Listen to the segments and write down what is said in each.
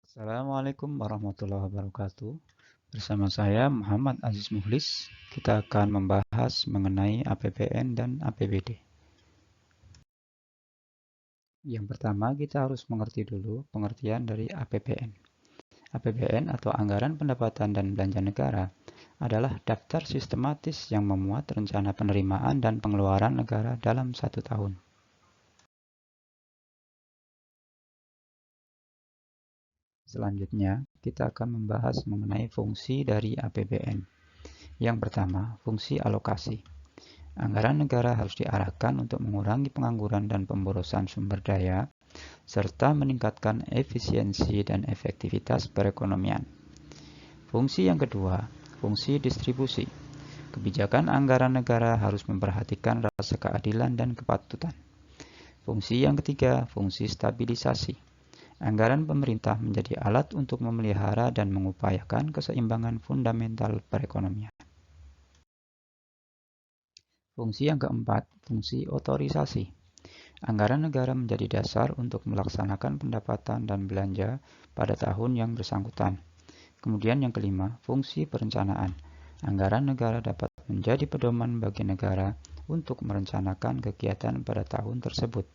Assalamualaikum warahmatullahi wabarakatuh. Bersama saya Muhammad Aziz Muhlis, kita akan membahas mengenai APBN dan APBD. Yang pertama, kita harus mengerti dulu pengertian dari APBN. APBN atau Anggaran Pendapatan dan Belanja Negara adalah daftar sistematis yang memuat rencana penerimaan dan pengeluaran negara dalam satu tahun. Selanjutnya, kita akan membahas mengenai fungsi dari APBN. Yang pertama, fungsi alokasi. Anggaran negara harus diarahkan untuk mengurangi pengangguran dan pemborosan sumber daya, serta meningkatkan efisiensi dan efektivitas perekonomian. Fungsi yang kedua, fungsi distribusi. Kebijakan anggaran negara harus memperhatikan rasa keadilan dan kepatutan. Fungsi yang ketiga, fungsi stabilisasi. Anggaran pemerintah menjadi alat untuk memelihara dan mengupayakan keseimbangan fundamental perekonomian. Fungsi yang keempat, fungsi otorisasi. Anggaran negara menjadi dasar untuk melaksanakan pendapatan dan belanja pada tahun yang bersangkutan. Kemudian yang kelima, fungsi perencanaan. Anggaran negara dapat menjadi pedoman bagi negara untuk merencanakan kegiatan pada tahun tersebut.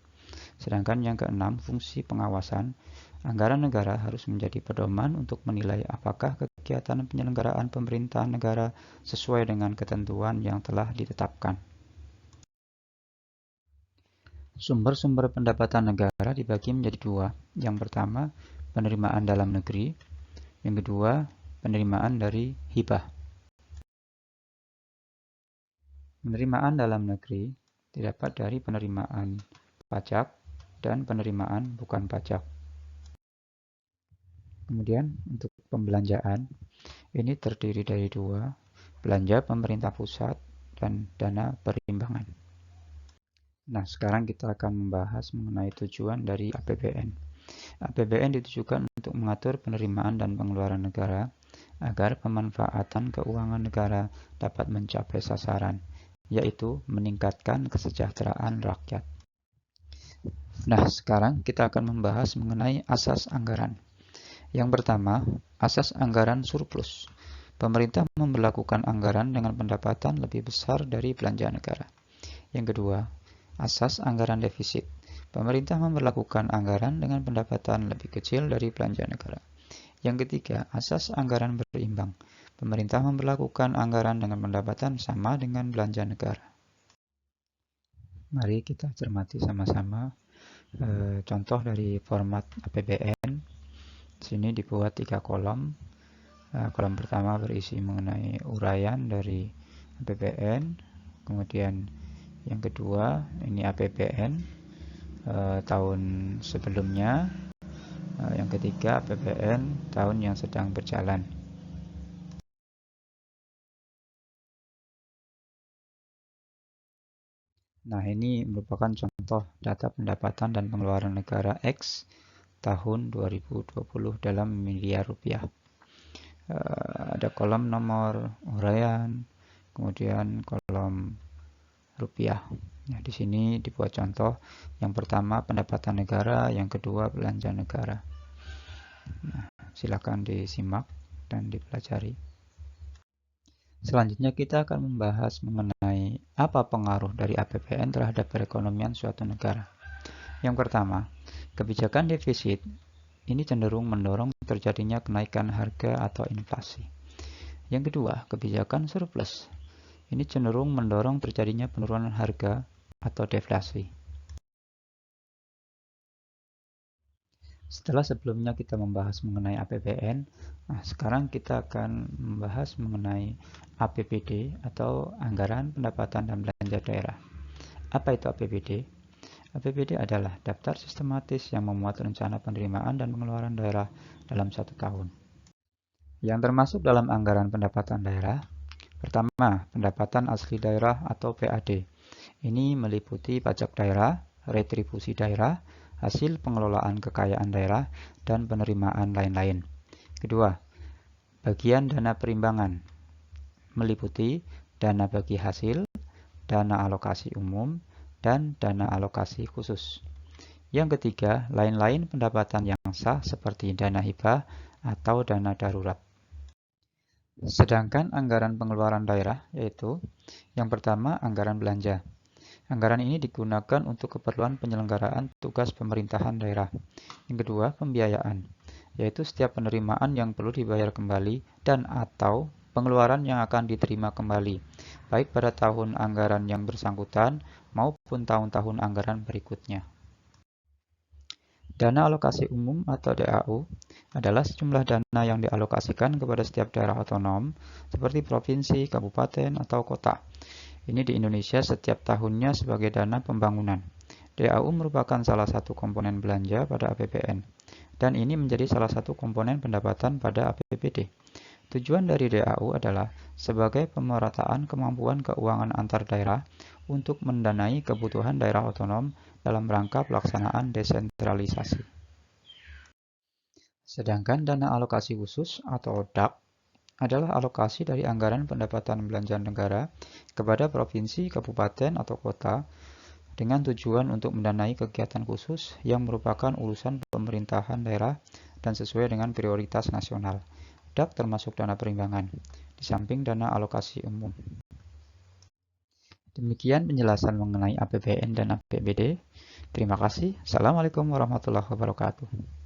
Sedangkan yang keenam, fungsi pengawasan. Anggaran negara harus menjadi pedoman untuk menilai apakah kegiatan penyelenggaraan pemerintahan negara sesuai dengan ketentuan yang telah ditetapkan. Sumber-sumber pendapatan negara dibagi menjadi dua. Yang pertama, penerimaan dalam negeri. Yang kedua, penerimaan dari hibah. Penerimaan dalam negeri didapat dari penerimaan pajak dan penerimaan bukan pajak. Kemudian untuk pembelanjaan, ini terdiri dari dua, belanja pemerintah pusat dan dana perimbangan. Nah, sekarang kita akan membahas mengenai tujuan dari APBN. APBN ditujukan untuk mengatur penerimaan dan pengeluaran negara agar pemanfaatan keuangan negara dapat mencapai sasaran, yaitu meningkatkan kesejahteraan rakyat. Nah, sekarang kita akan membahas mengenai asas anggaran. Yang pertama, asas anggaran surplus. Pemerintah memberlakukan anggaran dengan pendapatan lebih besar dari belanja negara. Yang kedua, asas anggaran defisit. Pemerintah memberlakukan anggaran dengan pendapatan lebih kecil dari belanja negara. Yang ketiga, asas anggaran berimbang. Pemerintah memberlakukan anggaran dengan pendapatan sama dengan belanja negara. Mari kita cermati sama-sama contoh dari format APBN. Di sini dibuat 3 kolom. Kolom pertama berisi mengenai uraian dari APBN. Kemudian yang kedua, ini APBN tahun sebelumnya. Yang ketiga, APBN tahun yang sedang berjalan. Nah, ini merupakan contoh data pendapatan dan pengeluaran negara X tahun 2020 dalam miliar rupiah. Ada kolom nomor uraian, kemudian kolom rupiah. Nah, di sini dibuat contoh. Yang pertama pendapatan negara, yang kedua belanja negara. Nah, silakan disimak dan dipelajari. Selanjutnya kita akan membahas mengenai apa pengaruh dari APBN terhadap perekonomian suatu negara. Yang pertama, kebijakan defisit ini cenderung mendorong terjadinya kenaikan harga atau inflasi. Yang kedua, kebijakan surplus ini cenderung mendorong terjadinya penurunan harga atau deflasi. Setelah sebelumnya kita membahas mengenai APBN, nah sekarang kita akan membahas mengenai APBD atau Anggaran Pendapatan dan Belanja Daerah. Apa itu APBD? APBD adalah daftar sistematis yang memuat rencana penerimaan dan pengeluaran daerah dalam satu tahun. Yang termasuk dalam anggaran pendapatan daerah, pertama, pendapatan asli daerah atau PAD. Ini meliputi pajak daerah, retribusi daerah, hasil pengelolaan kekayaan daerah, dan penerimaan lain-lain. Kedua, bagian dana perimbangan meliputi dana bagi hasil, dana alokasi umum, dan dana alokasi khusus. Yang ketiga, lain-lain pendapatan yang sah seperti dana hibah atau dana darurat. Sedangkan anggaran pengeluaran daerah yaitu yang pertama anggaran belanja. Anggaran ini digunakan untuk keperluan penyelenggaraan tugas pemerintahan daerah. Yang kedua, pembiayaan, yaitu setiap penerimaan yang perlu dibayar kembali dan atau pengeluaran yang akan diterima kembali, baik pada tahun anggaran yang bersangkutan maupun tahun-tahun anggaran berikutnya. Dana alokasi umum atau DAU adalah sejumlah dana yang dialokasikan kepada setiap daerah otonom seperti provinsi, kabupaten, atau kota. Ini di Indonesia setiap tahunnya sebagai dana pembangunan. DAU merupakan salah satu komponen belanja pada APBN, dan ini menjadi salah satu komponen pendapatan pada APBD. Tujuan dari DAU adalah sebagai pemerataan kemampuan keuangan antar daerah untuk mendanai kebutuhan daerah otonom dalam rangka pelaksanaan desentralisasi. Sedangkan dana alokasi khusus atau DAK adalah alokasi dari anggaran pendapatan belanja negara kepada provinsi, kabupaten, atau kota dengan tujuan untuk mendanai kegiatan khusus yang merupakan urusan pemerintahan daerah dan sesuai dengan prioritas nasional. DAK termasuk dana perimbangan, di samping dana alokasi umum. Demikian penjelasan mengenai APBN dan APBD. Terima kasih. Assalamualaikum warahmatullahi wabarakatuh.